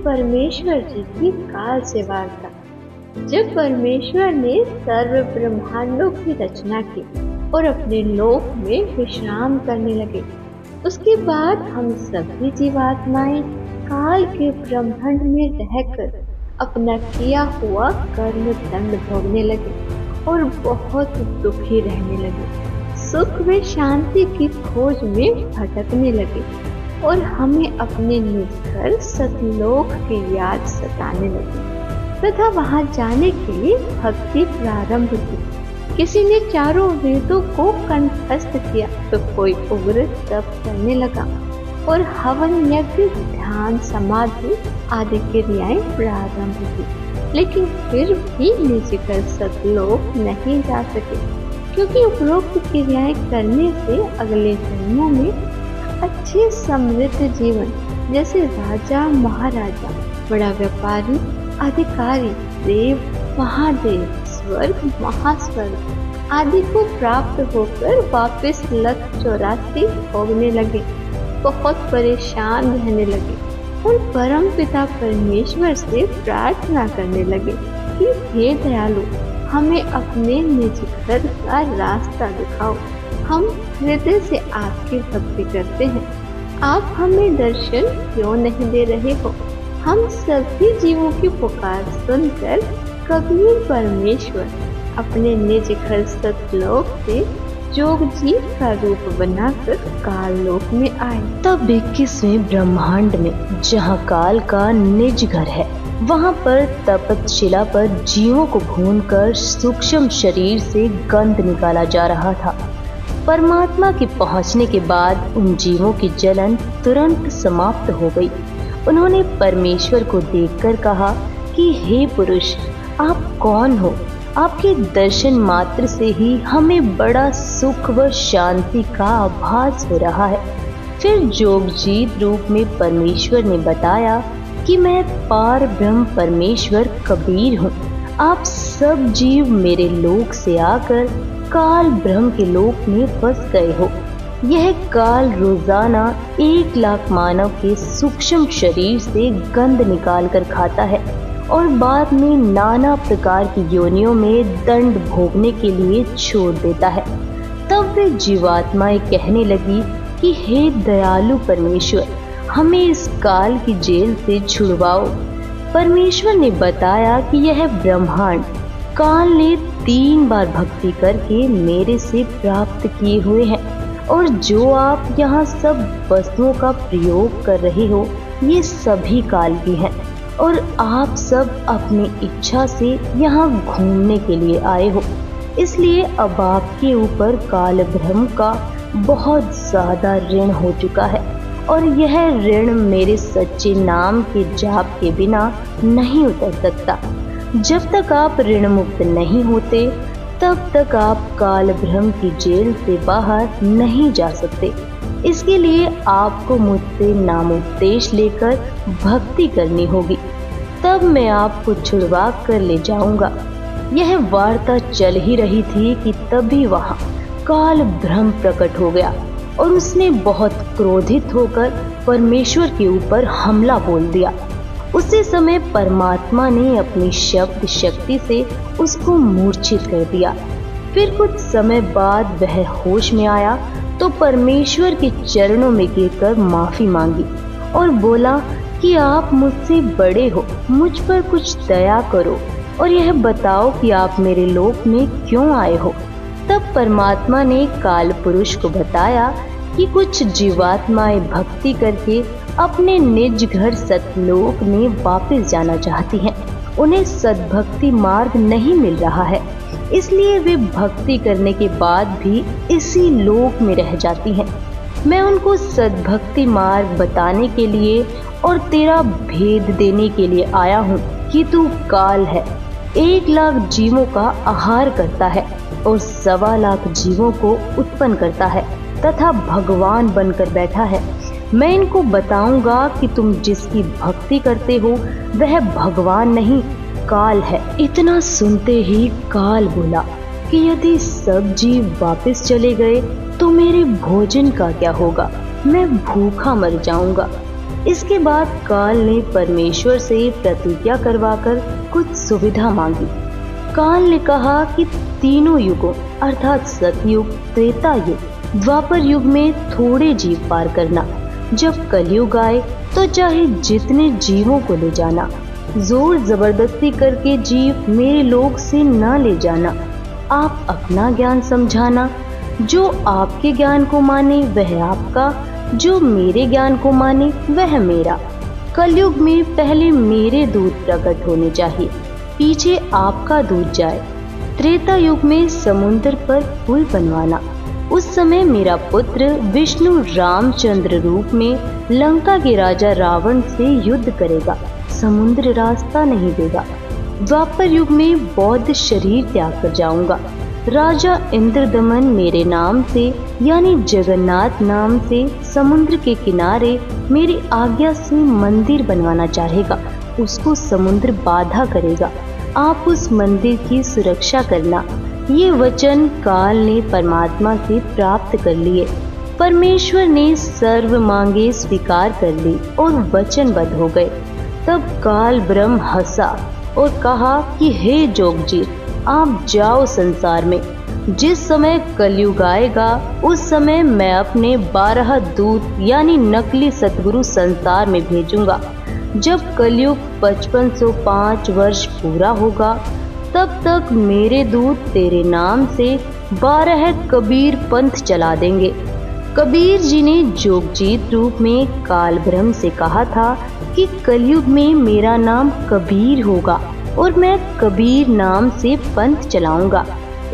परमेश्वर जी की काल से वार्ता। जब परमेश्वर ने सर्व ब्रह्मांडों की रचना की और अपने लोक में विश्राम करने लगे, उसके बाद हम सभी जीवात्माएं काल के ब्रह्मांड में रहकर अपना किया हुआ कर्म दंड भोगने लगे और बहुत दुखी रहने लगे। सुख व शांति की खोज में भटकने लगे और हमें अपने निज घर सतलोक की याद सताने लगी तथा वहां जाने के लिए भक्ति प्रारंभ की। किसी ने चारों वेदों को कंठस्थ किया तो कोई उग्र तप करने लगा और हवन यज्ञ ध्यान समाधि आदि क्रियाएं प्रारंभ की, लेकिन फिर भी निज घर सतलोक नहीं जा सके, क्योंकि उपरोक्त क्रियाएं करने से अगले जन्मों में अच्छे समृद्ध जीवन जैसे राजा महाराजा, बड़ा व्यापारी, अधिकारी, देव महादेव, स्वर्ग महास्वर्ग आदि को प्राप्त होकर वापस लख 84 भोगने लगे। बहुत परेशान रहने लगे और परम पिता परमेश्वर से प्रार्थना करने लगे कि हे दयालु, हमें अपने निज घर का रास्ता दिखाओ। हम हृदय से आपकी भक्ति करते हैं, आप हमें दर्शन क्यों नहीं दे रहे हो? हम सभी जीवों की पुकार सुनकर कबीर परमेश्वर अपने निज घर सतलोक से जोग जीव का रूप बनाकर काल लोक में आए। तब 21वें ब्रह्मांड में जहाँ काल का निज घर है, वहाँ पर तपतशिला पर जीवों को भूनकर सूक्ष्म शरीर से गंध निकाला जा रहा था। परमात्मा के पहुँचने के बाद उन जीवों की जलन तुरंत समाप्त हो गई। उन्होंने परमेश्वर को देखकर कहा कि हे पुरुष, आप कौन हो? आपके दर्शन मात्र से ही हमें बड़ा सुख व शांति का आभास हो रहा है। फिर जोगजीत रूप में परमेश्वर ने बताया कि मैं पार ब्रह्म परमेश्वर कबीर हूँ। आप सब जीव मेरे लोक से आकर काल ब्रह्म के लोक में फंस गए हो। यह काल रोजाना 1 लाख मानव के सूक्ष्म शरीर से गंध निकाल कर खाता है और बाद में नाना प्रकार की योनियों में दंड भोगने के लिए छोड़ देता है। तब वे जीवात्माएं कहने लगी कि हे दयालु परमेश्वर, हमें इस काल की जेल से छुड़वाओ। परमेश्वर ने बताया कि यह ब्रह्मांड काल ने 3 बार भक्ति करके मेरे से प्राप्त किए हुए हैं, और जो आप यहाँ सब वस्तुओं का प्रयोग कर रहे हो, ये सभी काल की हैं, और आप सब अपनी इच्छा से यहाँ घूमने के लिए आए हो। इसलिए अब आपके ऊपर काल ब्रह्म का बहुत ज्यादा ऋण हो चुका है, और यह ऋण मेरे सच्चे नाम के जाप के बिना नहीं उतर सकता। जब तक आप ऋण मुक्त नहीं होते, तब तक आप काल ब्रह्म की जेल से बाहर नहीं जा सकते। इसके लिए आपको मुझसे नामोपदेश लेकर भक्ति करनी होगी, तब मैं आपको छुड़वा कर ले जाऊंगा। यह वार्ता चल ही रही थी कि तभी वहाँ काल ब्रह्म प्रकट हो गया और उसने बहुत क्रोधित होकर परमेश्वर के ऊपर हमला बोल दिया। उसी समय परमात्मा ने अपनी शब्द शक्ति से उसको मूर्छित कर दिया। फिर कुछ समय बाद वह होश में आया तो परमेश्वर के चरणों में गिरकर माफी मांगी और बोला कि आप मुझसे बड़े हो, मुझ पर कुछ दया करो और यह बताओ कि आप मेरे लोक में क्यों आए हो। तब परमात्मा ने काल पुरुष को बताया कि कुछ जीवात्माएं भक्ति करके अपने निज घर सतलोक में वापस जाना चाहती हैं। उन्हें सद्भक्ति मार्ग नहीं मिल रहा है, इसलिए वे भक्ति करने के बाद भी इसी लोक में रह जाती हैं। मैं उनको सद्भक्ति मार्ग बताने के लिए और तेरा भेद देने के लिए आया हूँ कि तू काल है, 1 लाख जीवों का आहार करता है और 1.25 लाख जीवों को उत्पन्न करता है तथा भगवान बनकर बैठा है। मैं इनको बताऊंगा कि तुम जिसकी भक्ति करते हो वह भगवान नहीं, काल है। इतना सुनते ही काल बोला कि यदि सब जीव वापस चले गए तो मेरे भोजन का क्या होगा? मैं भूखा मर जाऊंगा। इसके बाद काल ने परमेश्वर से प्रतिज्ञा करवाकर कुछ सुविधा मांगी। काल ने कहा कि तीनों युगों अर्थात सतयुग, त्रेता युग, द्वापर युग में थोड़े जीव पार करना। जब कलयुग आए तो चाहे जितने जीवों को ले जाना, जोर जबरदस्ती करके जीव मेरे लोक से न ले जाना। आप अपना ज्ञान समझाना, जो आपके ज्ञान को माने वह आपका, जो मेरे ज्ञान को माने वह मेरा। कलयुग में पहले मेरे दूत प्रकट होने चाहिए, पीछे आपका दूत जाए। त्रेता युग में समुद्र पर पुल बनवाना। उस समय मेरा पुत्र विष्णु रामचंद्र रूप में लंका के राजा रावण से युद्ध करेगा, समुद्र रास्ता नहीं देगा। द्वापर युग में बौद्ध शरीर त्याग कर जाऊंगा। राजा इंद्रदमन मेरे नाम से यानी जगन्नाथ नाम से समुद्र के किनारे मेरी आज्ञा से मंदिर बनवाना चाहेगा, उसको समुद्र बाधा करेगा। आप उस मंदिर की सुरक्षा करना। ये वचन काल ने परमात्मा से प्राप्त कर लिए। परमेश्वर ने सर्व मांगे स्वीकार कर ली और वचनबद्ध हो गए। तब काल ब्रह्म हंसा और कहा कि हे जोगजीत, आप जाओ संसार में। जिस समय कलयुग आएगा उस समय मैं अपने 12 दूत यानी नकली सतगुरु संसार में भेजूंगा। जब कलयुग 5505 वर्ष पूरा होगा तब तक मेरे दूत तेरे नाम से 12 कबीर पंथ चला देंगे। कबीर जी ने जोगजीत रूप में काल ब्रह्म से कहा था कि कलयुग में मेरा नाम कबीर होगा और मैं कबीर नाम से पंथ चलाऊंगा।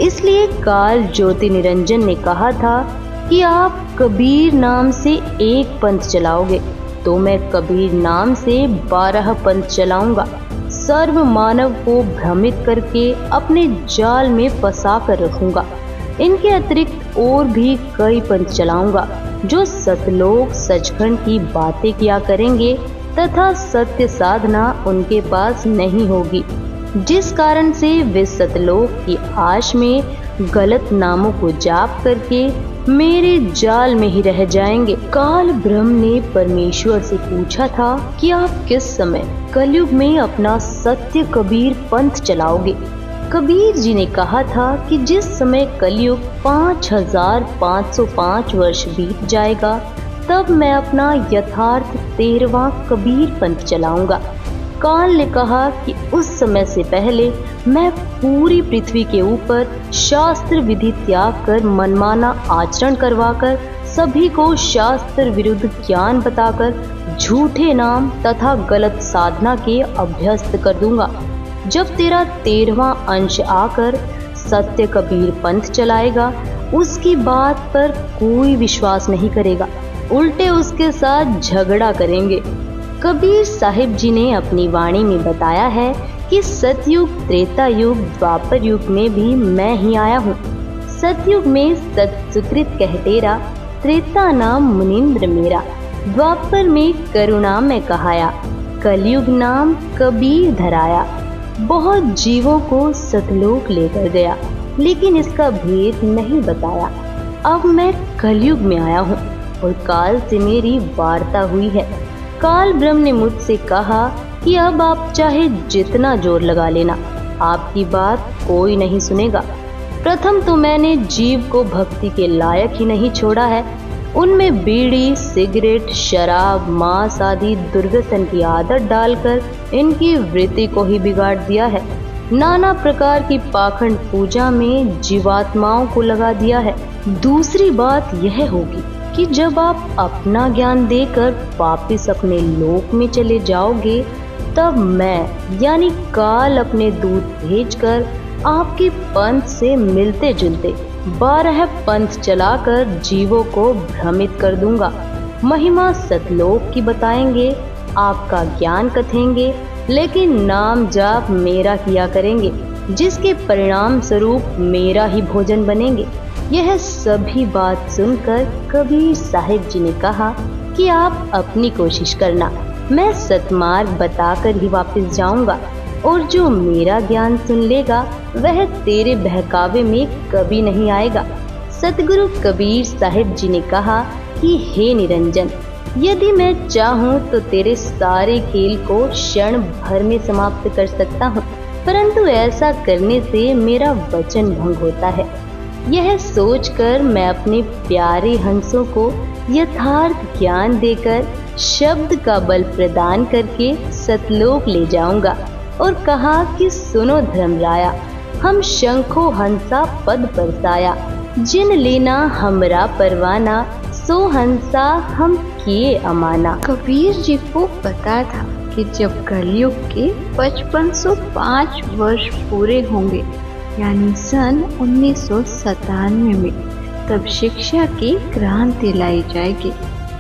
इसलिए काल ज्योति निरंजन ने कहा था कि आप कबीर नाम से एक पंथ चलाओगे तो मैं कबीर नाम से 12 पंथ चलाऊंगा। सर्व मानव को भ्रमित करके अपने जाल में फंसा कर रखूंगा। इनके अतिरिक्त और भी कई पंथ चलाऊंगा जो सतलोक सचखंड की बातें किया करेंगे तथा सत्य साधना उनके पास नहीं होगी, जिस कारण से वे सतलोक की आश में गलत नामों को जाप करके मेरे जाल में ही रह जाएंगे। काल ब्रह्म ने परमेश्वर से पूछा था कि आप किस समय कलयुग में अपना सत्य कबीर पंथ चलाओगे। कबीर जी ने कहा था कि जिस समय कलयुग 5505 वर्ष बीत जाएगा तब मैं अपना यथार्थ 13वां कबीर पंथ चलाऊंगा। काल ने कहा कि उस समय से पहले मैं पूरी पृथ्वी के ऊपर शास्त्र विधि त्याग कर मनमाना आचरण करवाकर सभी को शास्त्र विरुद्ध ज्ञान बताकर झूठे नाम तथा गलत साधना के अभ्यस्त कर दूंगा। जब तेरा 13वां अंश आकर सत्य कबीर पंथ चलाएगा उसकी बात पर कोई विश्वास नहीं करेगा, उल्टे उसके साथ झगड़ा करेंगे। कबीर साहिब जी ने अपनी वाणी में बताया है कि सतयुग, त्रेता युग, द्वापर युग में भी मैं ही आया हूँ। सतयुग में सत्सुकृत कहतेरा, त्रेता नाम मुनीन्द्र मेरा, द्वापर में करुणा में कहाया, कलयुग नाम कबीर धराया। बहुत जीवों को सतलोक लेकर गया लेकिन इसका भेद नहीं बताया। अब मैं कलयुग में आया हूँ और काल से मेरी वार्ता हुई है। काल ब्रह्म ने मुझसे कहा कि अब आप चाहे जितना जोर लगा लेना, आपकी बात कोई नहीं सुनेगा। प्रथम तो मैंने जीव को भक्ति के लायक ही नहीं छोड़ा है। उनमें बीड़ी, सिगरेट, शराब, मांस आदि दुर्व्यसन की आदत डालकर इनकी वृत्ति को ही बिगाड़ दिया है। नाना प्रकार की पाखंड पूजा में जीवात्माओं को लगा दिया है। दूसरी बात यह होगी कि जब आप अपना ज्ञान देकर वापिस अपने लोक में चले जाओगे तब मैं यानी काल अपने दूत भेजकर आपके पंथ से मिलते जुलते 12 पंथ चलाकर जीवों को भ्रमित कर दूंगा। महिमा सतलोक की बताएंगे, आपका ज्ञान कथेंगे, लेकिन नाम जाप मेरा किया करेंगे, जिसके परिणाम स्वरूप मेरा ही भोजन बनेंगे। यह सभी बात सुनकर कबीर साहिब जी ने कहा कि आप अपनी कोशिश करना, मैं सतमार्ग बताकर ही वापस जाऊंगा और जो मेरा ज्ञान सुन लेगा वह तेरे बहकावे में कभी नहीं आएगा। सतगुरु कबीर साहिब जी ने कहा कि हे निरंजन, यदि मैं चाहूँ तो तेरे सारे खेल को क्षण भर में समाप्त कर सकता हूँ, परंतु ऐसा करने से मेरा वचन भंग होता है। यह सोचकर मैं अपने प्यारे हंसों को यथार्थ ज्ञान देकर शब्द का बल प्रदान करके सतलोक ले जाऊंगा और कहा कि सुनो धर्मराया, हम शंखो हंसा पद परसाया, जिन लेना हमरा परवाना, सो हंसा हम किए अमाना। कबीर जी को पता था कि जब कलयुग के 5505 वर्ष पूरे होंगे, यानी सन 1997 में, तब शिक्षा की क्रांति लाई जाएगी,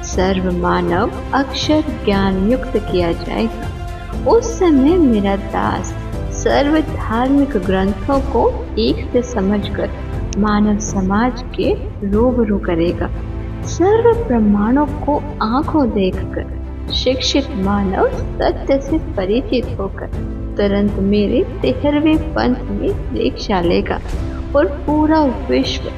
सर्व मानव अक्षर ज्ञान युक्त किया जाएगा। उस समय मेरा दास सर्व धार्मिक ग्रंथों को एक से समझकर मानव समाज के रूबरू करेगा। सर्व प्रमाणों को आंखों देखकर शिक्षित मानव सत्य से परिचित होकर तुरंत मेरे 13वें पंथ में दीक्षा लेगा और पूरा विश्व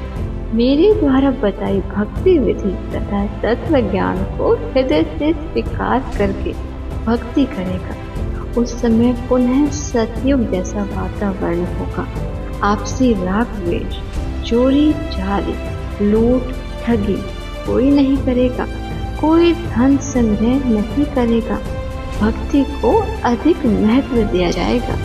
मेरे द्वारा बताई भक्ति विधि तथा तत्व ज्ञान को हृदय से स्वीकार करके भक्ति करेगा। उस समय पुनः सतयुग जैसा वातावरण होगा। आपसी राग द्वेष, चोरी चारी, लूट ठगी कोई नहीं करेगा, कोई धन संग्रह नहीं करेगा, भक्ति को अधिक महत्व दिया जाएगा।